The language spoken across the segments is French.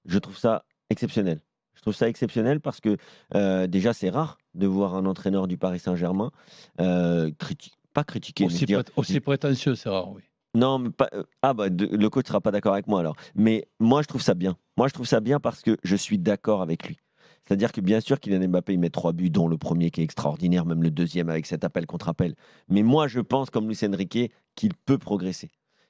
Je trouve ça exceptionnel. Je trouve ça exceptionnel parce que déjà, c'est rare de voir un entraîneur du Paris Saint-Germain pas critiquer, mais aussi prétentieux, c'est rare, oui. Non, mais pas, le coach ne sera pas d'accord avec moi alors. Mais moi, je trouve ça bien. Moi, je trouve ça bien parce que je suis d'accord avec lui. C'est-à-dire que bien sûr, Kylian Mbappé, il met 3 buts, dont le premier qui est extraordinaire, même le deuxième avec cet appel contre appel. Mais moi, je pense, comme Luis Enrique, qu'il peut progresser.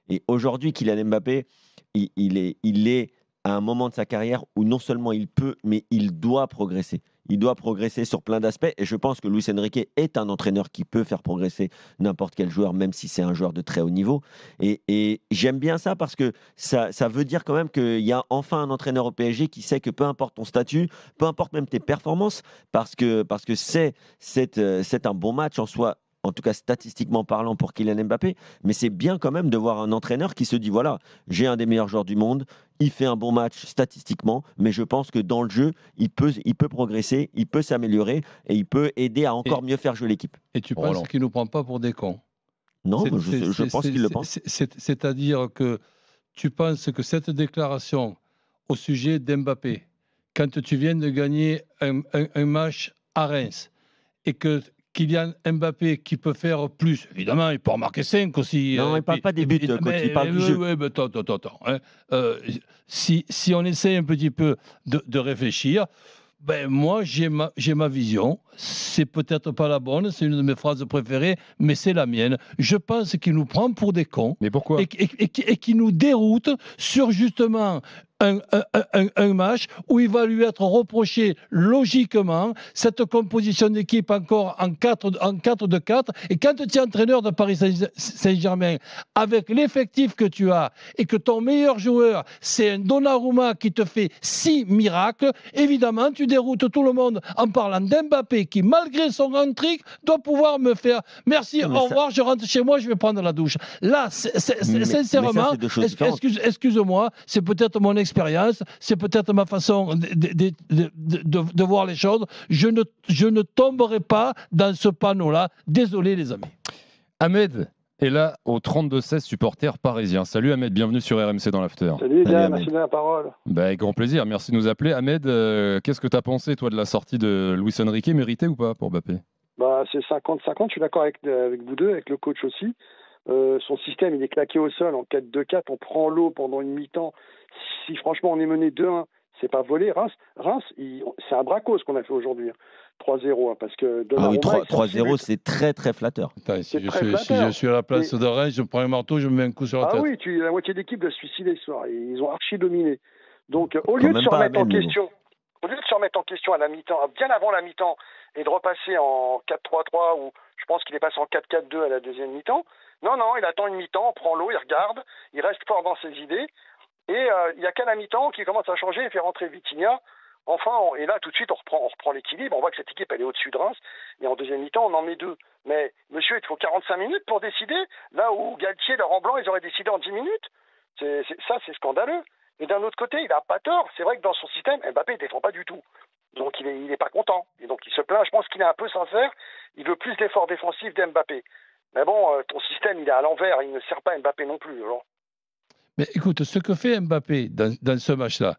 Et aujourd'hui, Kylian Mbappé, il est à un moment de sa carrière où non seulement il peut, mais il doit progresser. Il doit progresser sur plein d'aspects. Et je pense que Luis Enrique est un entraîneur qui peut faire progresser n'importe quel joueur, même si c'est un joueur de très haut niveau. Et j'aime bien ça parce que ça veut dire quand même qu'il y a enfin un entraîneur au PSG qui sait que peu importe ton statut, peu importe même tes performances, parce que c'est un bon match en soi, en tout cas statistiquement parlant pour Kylian Mbappé, mais c'est bien quand même de voir un entraîneur qui se dit, voilà, j'ai un des meilleurs joueurs du monde, il fait un bon match statistiquement, mais je pense que dans le jeu, il peut progresser, il peut s'améliorer et il peut aider à encore mieux faire jouer l'équipe. Et tu penses qu'il ne nous prend pas pour des cons? Non, je pense qu'il le pense. C'est-à-dire que tu penses que cette déclaration au sujet d'Mbappé, quand tu viens de gagner un match à Reims, et que Kylian Mbappé qui peut faire plus, évidemment, il peut en marquer 5 aussi. Non, il ne parle pas des buts, il parle du jeu. Mais attends. Hein. Si on essaie un petit peu de réfléchir, ben moi, j'ai ma vision. C'est peut-être pas la bonne, c'est une de mes phrases préférées, mais c'est la mienne. Je pense qu'il nous prend pour des cons. Mais pourquoi? Et qu'il nous déroute sur justement un match où il va lui être reproché logiquement cette composition d'équipe encore en 4-2-4. Et quand tu es entraîneur de Paris Saint-Germain, avec l'effectif que tu as et que ton meilleur joueur, c'est un Donnarumma qui te fait 6 miracles, évidemment, tu déroutes tout le monde en parlant d'Mbappé qui, malgré son grand trick, doit pouvoir me faire merci, au revoir, je rentre chez moi, je vais prendre la douche. Là, sincèrement, excuse-moi, c'est peut-être mon expérience, c'est peut-être ma façon de voir les choses. Je ne tomberai pas dans ce panneau-là. Désolé, les amis. Ahmed est là au 32-16, supporter parisien. Salut Ahmed, bienvenue sur RMC dans l'After. Salut, bien, merci de la parole. Avec grand plaisir, merci de nous appeler. Ahmed, qu'est-ce que tu as pensé, toi, de la sortie de Luis Enrique, méritée ou pas pour Mbappé? C'est 50-50, je suis d'accord avec vous deux, avec le coach aussi. Son système, il est claqué au sol en 4-2-4, on prend l'eau pendant une mi-temps. Si franchement on est mené 2-1, c'est pas volé. Reims, c'est un braco ce qu'on a fait aujourd'hui. 3-0, parce que... Ah oui, 3-0, c'est très très flatteur. Attends, si je suis à la place de Reims, je prends un marteau, je me mets un coup sur la tête. Ah oui, la moitié d'équipe doit se suicider ce soir. Ils ont archi dominé. Donc au lieu de se remettre en question, à la mi-temps, bien avant la mi-temps, et de repasser en 4-3-3, ou je pense qu'il est passé en 4-4-2 à la deuxième mi-temps, non, il attend une mi-temps, on prend l'eau, il regarde, il reste fort dans ses idées, et il n'y a qu'à la mi-temps qui commence à changer et fait rentrer Vitinha. Enfin, et là, tout de suite, on reprend l'équilibre. On voit que cette équipe, elle est au-dessus de Reims. Et en deuxième mi-temps, on en met 2. Mais, monsieur, il faut 45 minutes pour décider. Là où Galtier, Laurent Blanc, ils auraient décidé en 10 minutes. Ça, c'est scandaleux. Et d'un autre côté, il n'a pas tort. C'est vrai que dans son système, Mbappé ne défend pas du tout. Donc, il est pas content. Et donc, il se plaint. Je pense qu'il est un peu sincère. Il veut plus d'efforts défensifs d'Mbappé. Mais bon, ton système, il est à l'envers. Il ne sert pas Mbappé non plus. Alors. Mais écoute, ce que fait Mbappé dans ce match-là,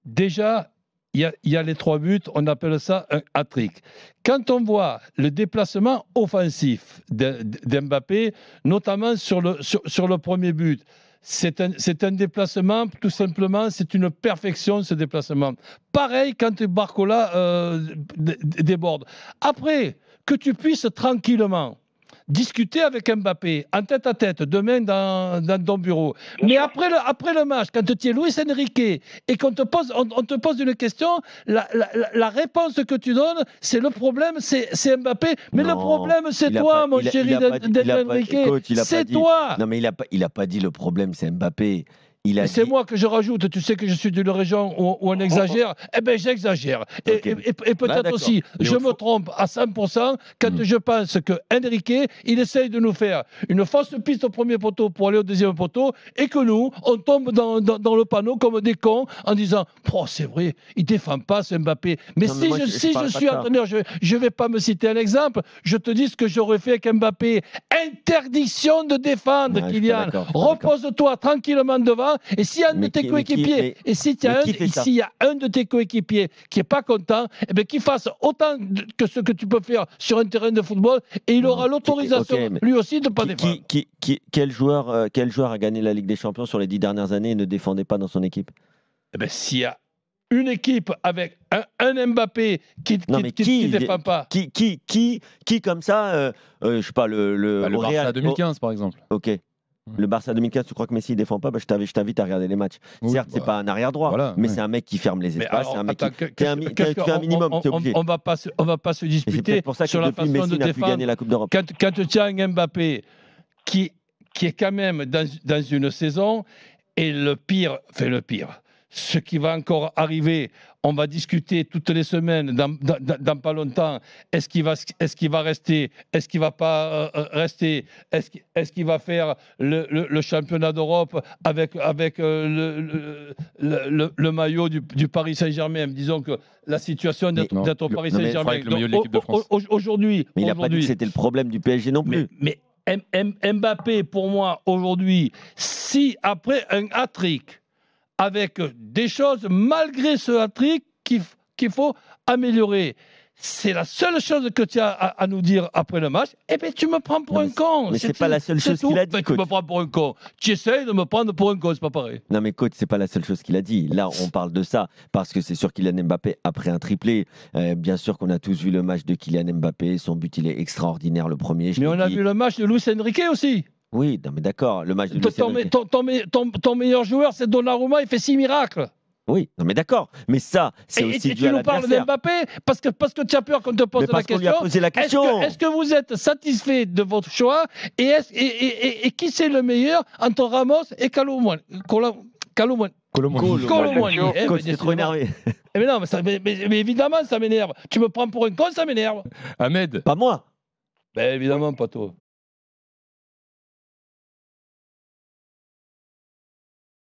déjà, il y a les 3 buts, on appelle ça un hat-trick. Quand on voit le déplacement offensif d'Mbappé, notamment sur le premier but, c'est un déplacement, tout simplement, c'est une perfection, ce déplacement. Pareil quand Barcola déborde. Après, que tu puisses tranquillement discuter avec Mbappé en tête-à-tête demain dans ton bureau. Mais après le match, quand tu es Luis Enrique et qu'on te pose une question, la réponse que tu donnes, c'est le problème, c'est Mbappé. Mais non, le problème, c'est toi, mon chéri Enrique. C'est toi. Non, mais il n'a pas dit le problème, c'est Mbappé. C'est moi que je rajoute, tu sais que je suis d'une région où on exagère, eh bien j'exagère. Okay. Et peut-être aussi, je me trompe à 100% quand je pense que Enrique, il essaye de nous faire une fausse piste au premier poteau pour aller au deuxième poteau et que nous, on tombe dans le panneau comme des cons en disant « c'est vrai, il ne défend pas ce Mbappé ». Mais si je suis entraîneur, je ne vais pas me citer un exemple, je te dis ce que j'aurais fait avec Mbappé. Interdiction de défendre, Kylian. Repose-toi tranquillement devant. Et s'il y a un de tes coéquipiers, et s'il y a un de tes coéquipiers qui est pas content, eh ben qu'il fasse autant que ce que tu peux faire sur un terrain de football, et il aura l'autorisation lui aussi de pas défendre. Quel joueur a gagné la Ligue des Champions sur les 10 dernières années et ne défendait pas dans son équipe? Eh ben, s'il y a une équipe avec un Mbappé qui ne défend pas. Qui comme ça, je sais pas, le Barça 2015 par exemple. Ok. Le Barça 2015, tu crois que Messi ne défend pas? Je t'invite à regarder les matchs. Oui, certes, c'est pas un arrière-droit, mais c'est un mec qui ferme les espaces. C'est un mec qui fait un minimum. On va pas se disputer sur la façon de défendre. La Coupe d'Europe. Quand tu as un Mbappé qui est quand même dans une saison, et le pire. Ce qui va encore arriver, on va discuter toutes les semaines, dans pas longtemps. Est-ce qu'il va rester? Est-ce qu'il va pas rester? Est-ce qu'il va faire le championnat d'Europe avec le maillot du Paris Saint-Germain? Disons que la situation d'être au Paris Saint-Germain. Aujourd'hui. Mais il n'a pas dit que c'était le problème du PSG non plus. Mais Mbappé, pour moi, aujourd'hui, si après un hat-trick, avec des choses, malgré ce hat-trick, qu'il faut améliorer. C'est la seule chose que tu as à nous dire après le match. Eh bien, tu me prends pour un con. Mais c'est pas la seule chose qu'il a dit. Tu me prends pour un con. Tu essayes de me prendre pour un con, c'est pas pareil. Non, mais coach, c'est pas la seule chose qu'il a dit. Là, on parle de ça parce que c'est sûr Kylian Mbappé, après un triplé, bien sûr qu'on a tous vu le match de Kylian Mbappé. Son but, il est extraordinaire, le premier. Mais on a vu le match de Luis Enrique aussi. Oui, non, mais d'accord. Le match de ton meilleur joueur, c'est Donnarumma, il fait 6 miracles. Oui, non mais d'accord, mais ça, c'est aussi dû à l'adversaire. Et tu nous parles d'Mbappé parce que tu as peur qu'on te pose la question. Parce qu'on lui a posé la question. Est-ce que vous êtes satisfait de votre choix et qui c'est le meilleur entre Ramos et Colomboigny? Coach, t'es trop énervé. Mais non, mais évidemment, ça m'énerve. Tu me prends pour un con, ça m'énerve. Ahmed. Pas moi. Ben évidemment, pas toi.